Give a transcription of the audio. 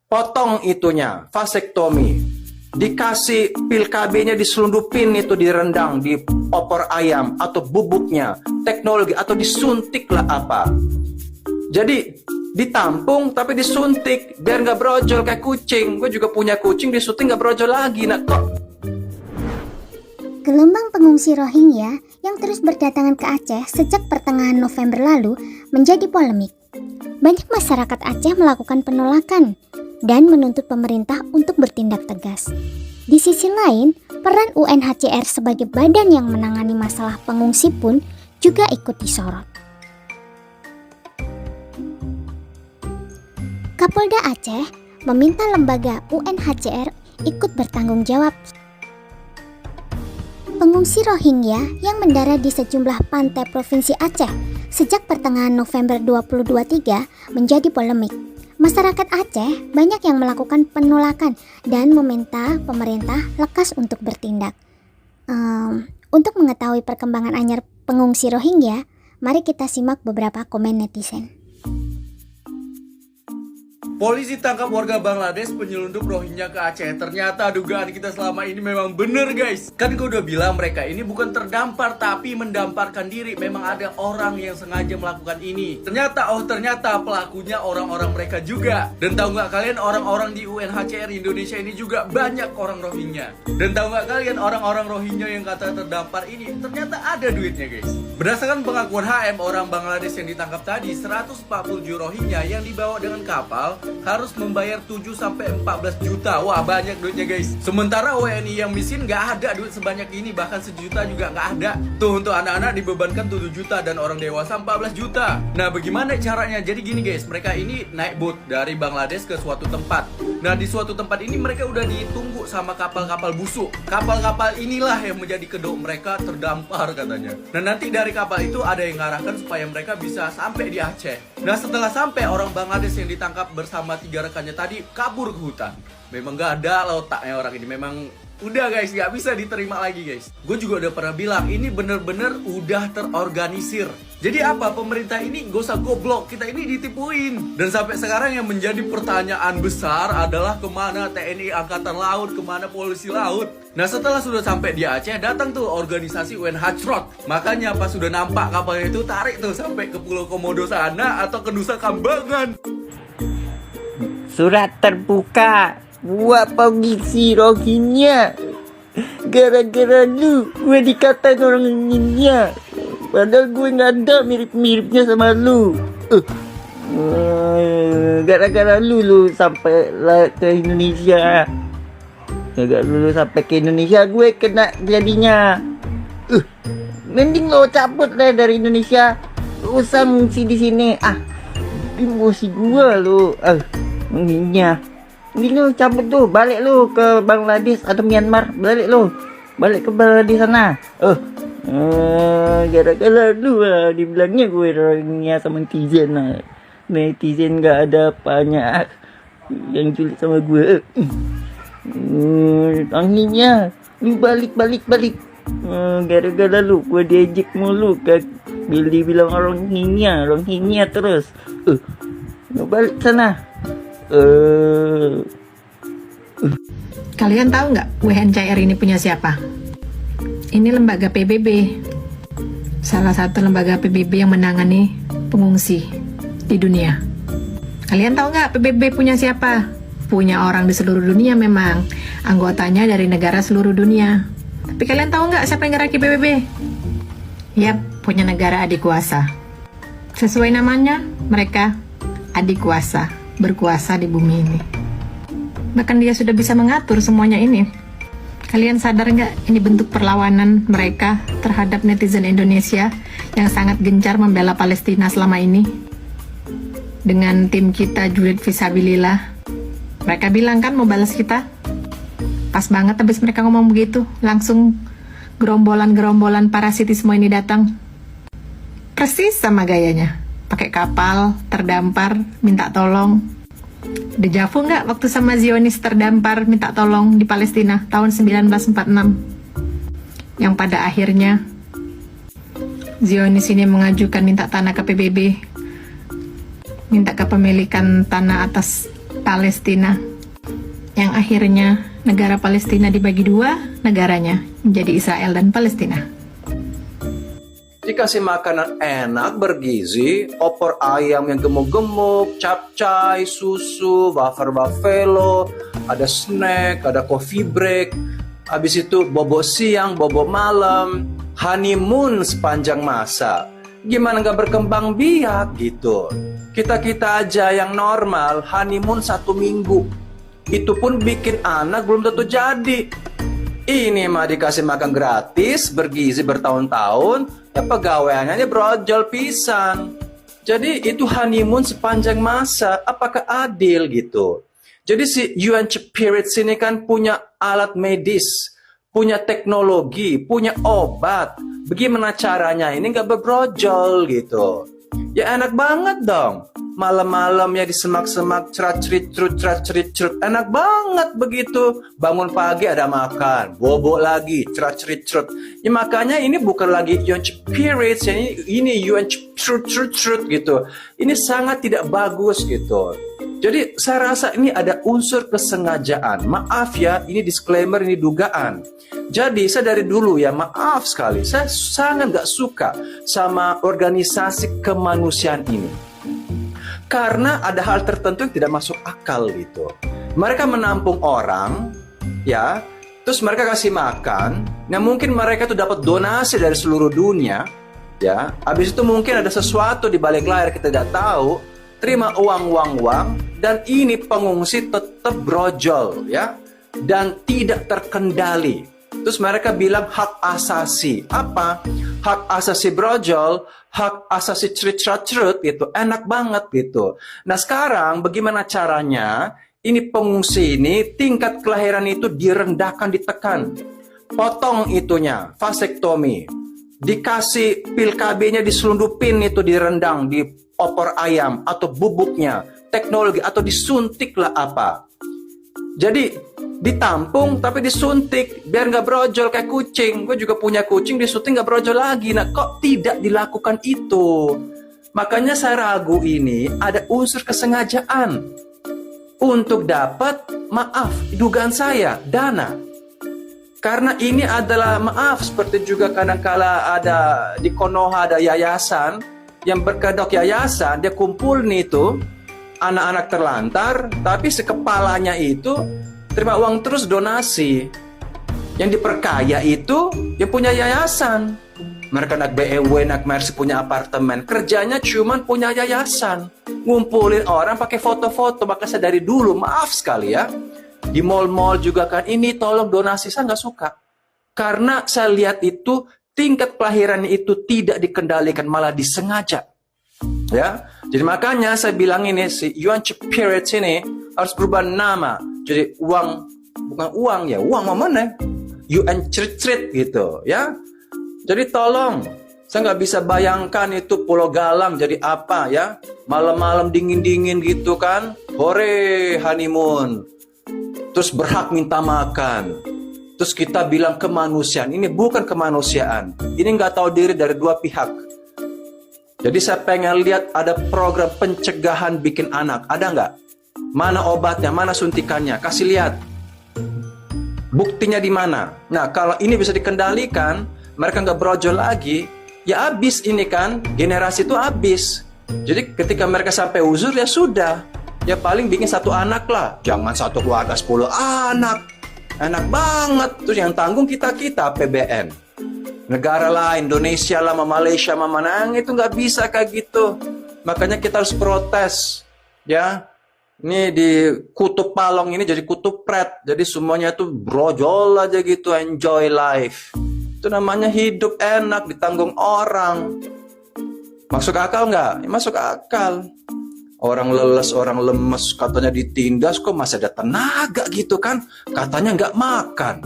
potong itunya, vasektomi, dikasih pil KB-nya diselundupin itu direndang di opor ayam atau bubuknya, teknologi atau disuntik lah apa. Jadi ditampung tapi disuntik biar nggak brojol kayak kucing. Gue juga punya kucing, disuntik nggak brojol lagi. Nah kok Gelombang pengungsi Rohingya yang terus berdatangan ke Aceh sejak pertengahan November lalu menjadi polemik. Banyak masyarakat Aceh melakukan penolakan dan menuntut pemerintah untuk bertindak tegas. Di sisi lain, peran UNHCR sebagai badan yang menangani masalah pengungsi pun juga ikut disorot. Kapolda Aceh meminta lembaga UNHCR ikut bertanggung jawab. Pengungsi Rohingya yang mendarat di sejumlah pantai Provinsi Aceh sejak pertengahan November 2023 menjadi polemik. Masyarakat Aceh banyak yang melakukan penolakan dan meminta pemerintah lekas untuk bertindak. Untuk mengetahui perkembangan anyar pengungsi Rohingya, mari kita simak beberapa komen netizen. Polisi tangkap warga Bangladesh penyelundup Rohingya ke Aceh. Ternyata dugaan kita selama ini memang bener guys. Kan gue udah bilang mereka ini bukan terdampar tapi mendamparkan diri. Memang ada orang yang sengaja melakukan ini. Ternyata pelakunya orang-orang mereka juga. Dan tahu nggak kalian, orang-orang di UNHCR Indonesia ini juga banyak orang Rohingya. Dan tahu nggak kalian, orang-orang Rohingya yang kata terdampar ini ternyata ada duitnya guys. Berdasarkan pengakuan HM, orang Bangladesh yang ditangkap tadi, 147 Rohingya yang dibawa dengan kapal harus membayar 7-14 juta. Wah, banyak duitnya guys. Sementara WNI yang miskin gak ada duit sebanyak ini, bahkan sejuta juga gak ada. Tuh, untuk anak-anak dibebankan 7 juta dan orang dewasa 14 juta. Nah, bagaimana caranya? Jadi gini guys, mereka ini naik boat dari Bangladesh ke suatu tempat. Nah, di suatu tempat ini mereka udah ditunggu sama kapal-kapal busuk. Kapal-kapal inilah yang menjadi kedok mereka terdampar katanya. Nah, nanti dari kapal itu ada yang ngarahkan supaya mereka bisa sampai di Aceh. Nah, setelah sampai, orang Bangladesh yang ditangkap bersama 3 rekannya tadi kabur ke hutan. Memang gak ada otaknya orang ini. Memang udah guys, gak bisa diterima lagi guys. Gue juga udah pernah bilang, ini bener-bener udah terorganisir. Jadi apa? Pemerintah ini gak usah goblok, kita ini ditipuin. Dan sampai sekarang yang menjadi pertanyaan besar adalah kemana TNI Angkatan Laut, kemana polisi laut. Nah, setelah sudah sampai di Aceh, datang tuh organisasi UNHCR. Makanya pas sudah nampak kapalnya itu, tarik tuh sampai ke Pulau Komodo sana atau ke Nusa Kambangan. Surat terbuka buat pengungsi Rohingya. Gara-gara lu gue dikatain orang Rohingya, padahal gue gak ada mirip-miripnya sama lu. Gara-gara lu sampai ke Indonesia. Gara-gara lu sampai ke Indonesia, gue kena jadinya. Mending lo cabut lah dari Indonesia. Lu usah ngungsi di sini. Emosi gue lu. Rohingya. Ini lu cabut tuh, balik lu ke Bangladesh atau Myanmar, balik ke Bangladesh sana. Gara-gara lu dibilangnya gue Rohingya sama netizen. Netizen gak ada apanya yang julid sama gue. Rohingya, lu balik. Gara-gara lu gue diejek mulu kan, bilang Rohingya terus. Lu balik sana. Kalian tahu nggak UNHCR ini punya siapa? Ini lembaga PBB, salah satu lembaga PBB yang menangani pengungsi di dunia. Kalian tahu nggak PBB punya siapa? Punya orang di seluruh dunia memang, anggotanya dari negara seluruh dunia. Tapi kalian tahu nggak siapa yang ngeraki PBB? Yap, punya negara adik kuasa. Sesuai namanya, mereka adik kuasa, berkuasa di bumi ini. Bahkan dia sudah bisa mengatur semuanya ini. Kalian sadar nggak ini bentuk perlawanan mereka terhadap netizen Indonesia yang sangat gencar membela Palestina selama ini? Dengan tim kita julid fisabilillah, mereka bilang kan mau balas kita. Pas banget habis mereka ngomong begitu, langsung gerombolan parasitisme ini datang. Persis sama gayanya, pakai kapal, terdampar, minta tolong. Dejavu nggak waktu sama Zionis terdampar minta tolong di Palestina tahun 1946, yang pada akhirnya Zionis ini mengajukan minta tanah ke PBB, minta kepemilikan tanah atas Palestina. Yang akhirnya negara Palestina dibagi dua, negaranya menjadi Israel dan Palestina. Dikasih makanan enak, bergizi, opor ayam yang gemuk-gemuk, capcay, susu, wafer buffalo, ada snack, ada coffee break, habis itu bobo siang, bobo malam, honeymoon sepanjang masa. Gimana nggak berkembang biak gitu? Kita-kita aja yang normal, honeymoon 1 minggu. Itu pun bikin anak belum tentu jadi. Ini mah dikasih makan gratis, bergizi bertahun-tahun, ya pegawaiannya brojol pisan. Jadi itu honeymoon sepanjang masa, apakah adil gitu? Jadi si Yuan Spirit sini kan punya alat medis, punya teknologi, punya obat. Bagaimana caranya ini nggak berbrojol gitu? Ya enak banget dong. Malam-malam ya di semak-semak cerat-cerit enak banget begitu. Bangun pagi ada makan, bobo lagi cerat-cerit. Ya makanya ini bukan lagi Yuan Spirit, ini Yuan Spirit gitu. Ini sangat tidak bagus gitu. Jadi saya rasa ini ada unsur kesengajaan. Maaf ya, ini disclaimer, ini dugaan. Jadi saya dari dulu ya, maaf sekali, saya sangat gak suka sama organisasi kemanusiaan ini. Karena ada hal tertentu yang tidak masuk akal gitu. Mereka menampung orang, ya, terus mereka kasih makan. Nah mungkin mereka tuh dapat donasi dari seluruh dunia, ya. Habis itu mungkin ada sesuatu di balik layar kita tidak tahu. Terima uang, dan ini pengungsi tetap brojol, ya, dan tidak terkendali. Terus mereka bilang hak asasi. Apa? Hak asasi brojol, hak asasi cerut itu enak banget gitu. Nah sekarang bagaimana caranya? Ini pengungsi ini tingkat kelahiran itu direndahkan, ditekan. Potong itunya, vasektomi. Dikasih pil KB-nya diselundupin itu direndang di opor ayam atau bubuknya, teknologi atau disuntik lah apa. Jadi ditampung tapi disuntik biar nggak brojol kayak kucing. Gue juga punya kucing, disuntik nggak brojol lagi. Nah kok tidak dilakukan itu? Makanya saya ragu ini ada unsur kesengajaan untuk dapat, maaf, dugaan saya, dana. Karena ini adalah, maaf, seperti juga kadangkala ada di Konoha ada yayasan yang berkedok yayasan, dia kumpul nih itu anak-anak terlantar, tapi sekepalanya itu terima uang terus donasi. Yang diperkaya itu yang punya yayasan. Mereka nak BMW, nak Mercy, punya apartemen. Kerjanya cuman punya yayasan. Ngumpulin orang pakai foto-foto. Maka saya dari dulu, maaf sekali ya, di mall-mall juga kan, ini tolong donasi. Saya nggak suka. Karena saya lihat itu tingkat kelahiran itu tidak dikendalikan, malah disengaja. Ya, jadi makanya saya bilang ini si Yuan Spirit ini harus berubah nama. Jadi uang, bukan uang ya, uang mana? Yuan Spirit gitu ya. Jadi tolong, saya nggak bisa bayangkan itu Pulau Galang jadi apa ya. Malam-malam dingin-dingin gitu kan, hore honeymoon. Terus berhak minta makan. Terus kita bilang kemanusiaan. Ini bukan kemanusiaan. Ini nggak tahu diri dari dua pihak. Jadi saya pengen lihat ada program pencegahan bikin anak. Ada nggak? Mana obatnya? Mana suntikannya? Kasih lihat. Buktinya di mana? Nah kalau ini bisa dikendalikan, mereka nggak brojol lagi, ya habis ini kan. Generasi itu habis. Jadi ketika mereka sampai uzur ya sudah. Ya paling bikin 1 anak lah. Jangan 1 keluarga 10 anak. Enak banget. Terus yang tanggung kita-kita APBN. Negara lain, Indonesia lah, Malaysia, Manang, itu nggak bisa kayak gitu. Makanya kita harus protes. Ya, ini di kutub Palong ini jadi kutub Pret. Jadi semuanya tuh brojol aja gitu, enjoy life. Itu namanya hidup enak, ditanggung orang. Masuk akal nggak? Ya, masuk akal. Orang leles, orang lemes, katanya ditindas, kok masih ada tenaga gitu kan? Katanya nggak makan.